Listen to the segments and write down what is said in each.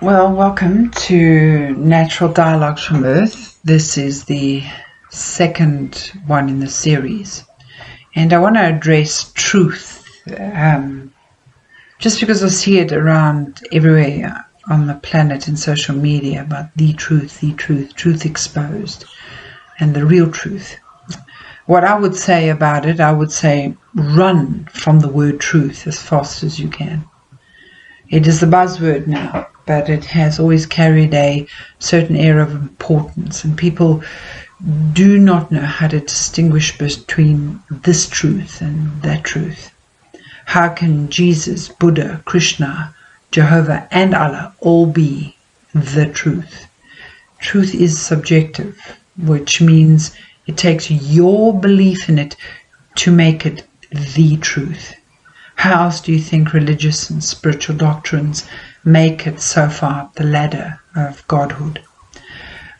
Well, welcome to Natural Dialogues from Earth. This is the second one in the series, and I want to address truth, just because I see it around everywhere on the planet in social media about the truth exposed, and the real truth. What I would say about it, I would say run from the word truth as fast as you can. It is the buzzword now, but it has always carried a certain air of importance, and people do not know how to distinguish between this truth and that truth. How can Jesus, Buddha, Krishna, Jehovah, and Allah all be the truth? Truth is subjective, which means it takes your belief in it to make it the truth. How else do you think religious and spiritual doctrines make it so far up the ladder of godhood?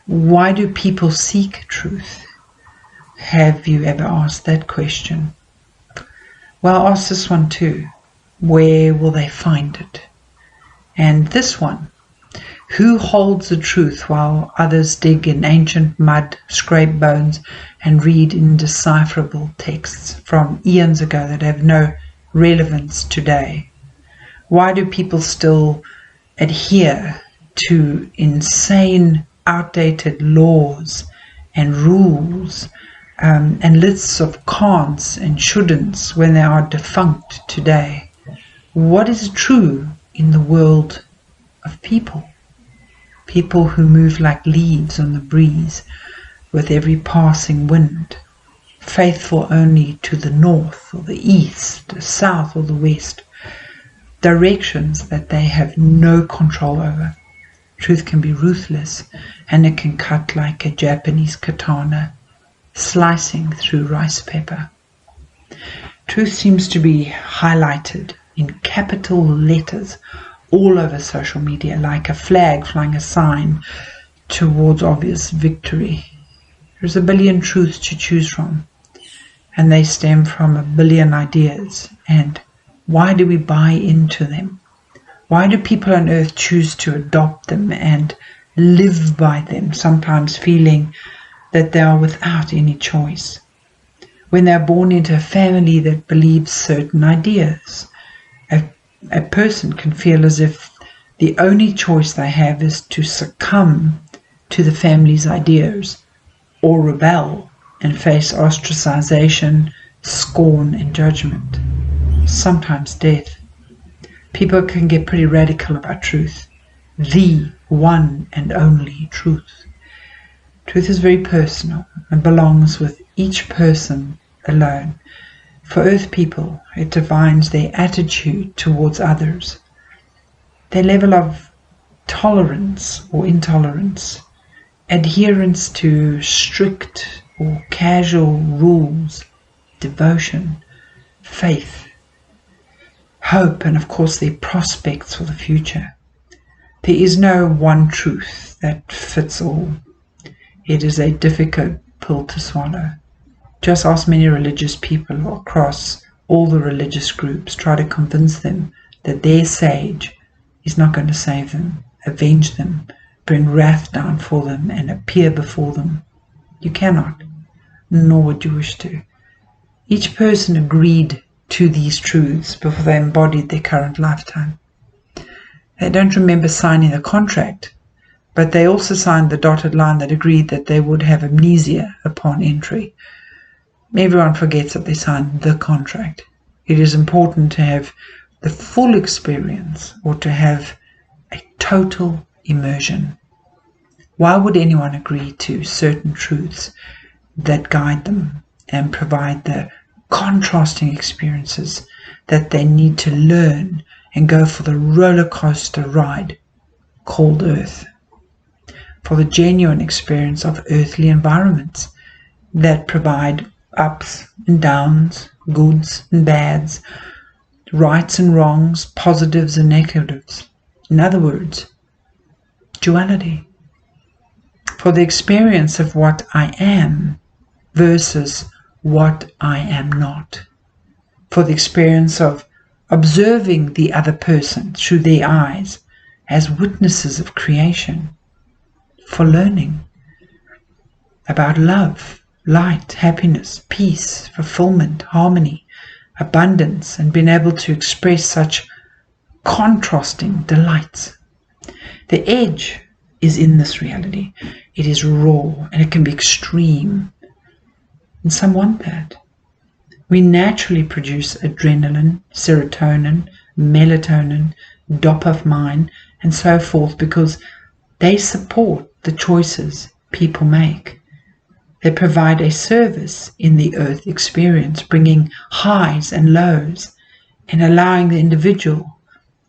Why do people seek truth? Have you ever asked that question? Well, ask this one too. Where will they find it? And this one. Who holds the truth while others dig in ancient mud, scrape bones, and read indecipherable texts from eons ago that have no relevance today? Why do people still adhere to insane, outdated laws and rules and lists of can'ts and shouldn'ts when they are defunct today? What is true in the world of people? People who move like leaves on the breeze with every passing wind, faithful only to the north or the east, the south or the west, directions that they have no control over. Truth can be ruthless, and it can cut like a Japanese katana, slicing through rice paper. Truth seems to be highlighted in capital letters all over social media, like a flag flying a sign towards obvious victory. There's a billion truths to choose from, and they stem from a billion ideas. And why do we buy into them? Why do people on earth choose to adopt them and live by them, sometimes feeling that they are without any choice? When they're born into a family that believes certain ideas, a person can feel as if the only choice they have is to succumb to the family's ideas or rebel and face ostracization, scorn, and judgment, sometimes death. People can get pretty radical about truth, the one and only truth. Truth is very personal and belongs with each person alone. For earth people, it defines their attitude towards others, their level of tolerance or intolerance, adherence to strict or casual rules, devotion, faith, hope, and of course their prospects for the future. There is no one truth that fits all. It is a difficult pill to swallow. Just ask many religious people across all the religious groups. Try to convince them that their sage is not going to save them, avenge them, bring wrath down for them, and appear before them. You cannot, nor would you wish to. Each person agreed to these truths before they embodied their current lifetime. They don't remember signing the contract, but they also signed the dotted line that agreed that they would have amnesia upon entry. Everyone forgets that they signed the contract. It is important to have the full experience or to have a total immersion. Why would anyone agree to certain truths that guide them and provide the contrasting experiences that they need to learn and go for the roller coaster ride called Earth? For the genuine experience of earthly environments that provide ups and downs, goods and bads, rights and wrongs, positives and negatives. In other words, duality. For the experience of what I am versus what I am not. For the experience of observing the other person through their eyes as witnesses of creation for learning about love, light, happiness, peace, fulfillment, harmony, abundance, and being able to express such contrasting delights. The edge is in this reality. It is raw and it can be extreme. And some want that. We naturally produce adrenaline, serotonin, melatonin, dopamine, and so forth because they support the choices people make. They provide a service in the earth experience, bringing highs and lows and allowing the individual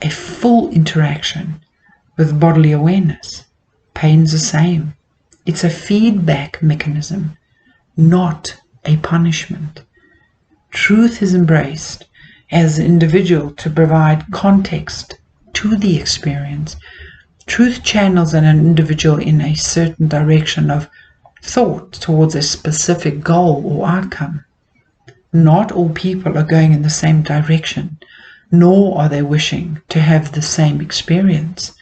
a full interaction with bodily awareness. Pain's the same. It's a feedback mechanism, not a punishment. Truth is embraced as an individual to provide context to the experience. Truth channels an individual in a certain direction of thought towards a specific goal or outcome. Not all people are going in the same direction, nor are they wishing to have the same experience.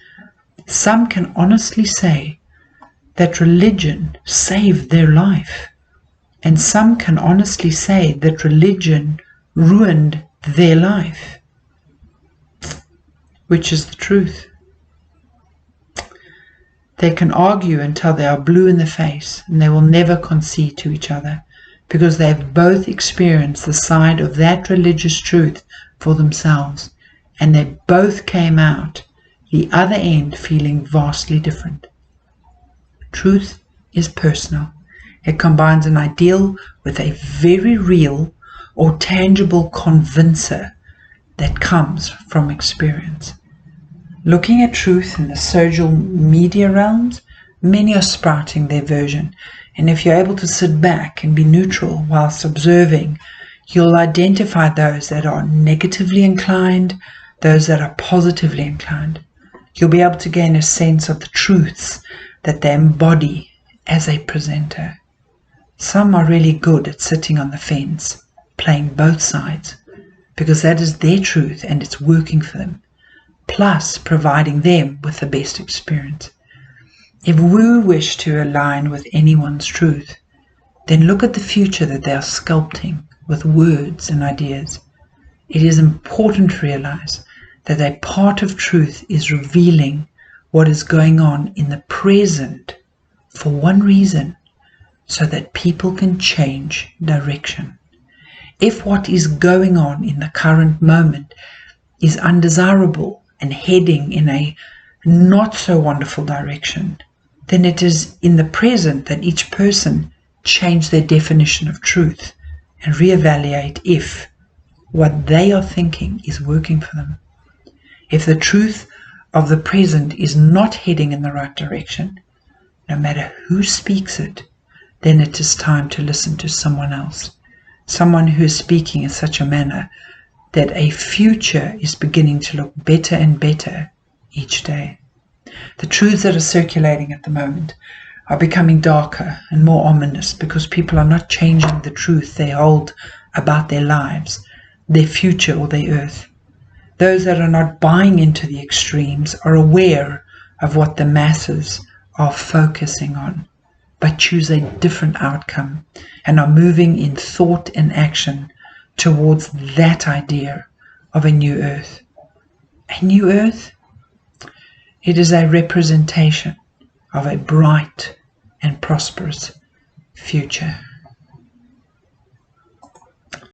Some can honestly say that religion saved their life, and some can honestly say that religion ruined their life. Which is the truth? They can argue until they are blue in the face, and they will never concede to each other, because they have both experienced the side of that religious truth for themselves, and they both came out the other end feeling vastly different. Truth is personal. It combines an ideal with a very real or tangible convincer that comes from experience. Looking at truth in the social media realms, many are sprouting their version, and if you're able to sit back and be neutral whilst observing, you'll identify those that are negatively inclined, those that are positively inclined. You'll be able to gain a sense of the truths that they embody as a presenter. Some are really good at sitting on the fence, playing both sides, because that is their truth and it's working for them, plus providing them with the best experience. If we wish to align with anyone's truth, then look at the future that they are sculpting with words and ideas. It is important to realize that a part of truth is revealing what is going on in the present for one reason, so that people can change direction. If what is going on in the current moment is undesirable and heading in a not so wonderful direction, then it is in the present that each person change their definition of truth and reevaluate if what they are thinking is working for them. If the truth of the present is not heading in the right direction, no matter who speaks it, then it is time to listen to someone else, someone who is speaking in such a manner that a future is beginning to look better and better each day. The truths that are circulating at the moment are becoming darker and more ominous because people are not changing the truth they hold about their lives, their future, or their earth. Those that are not buying into the extremes are aware of what the masses are focusing on, but choose a different outcome and are moving in thought and action towards that idea of a new earth. A new earth? It is a representation of a bright and prosperous future.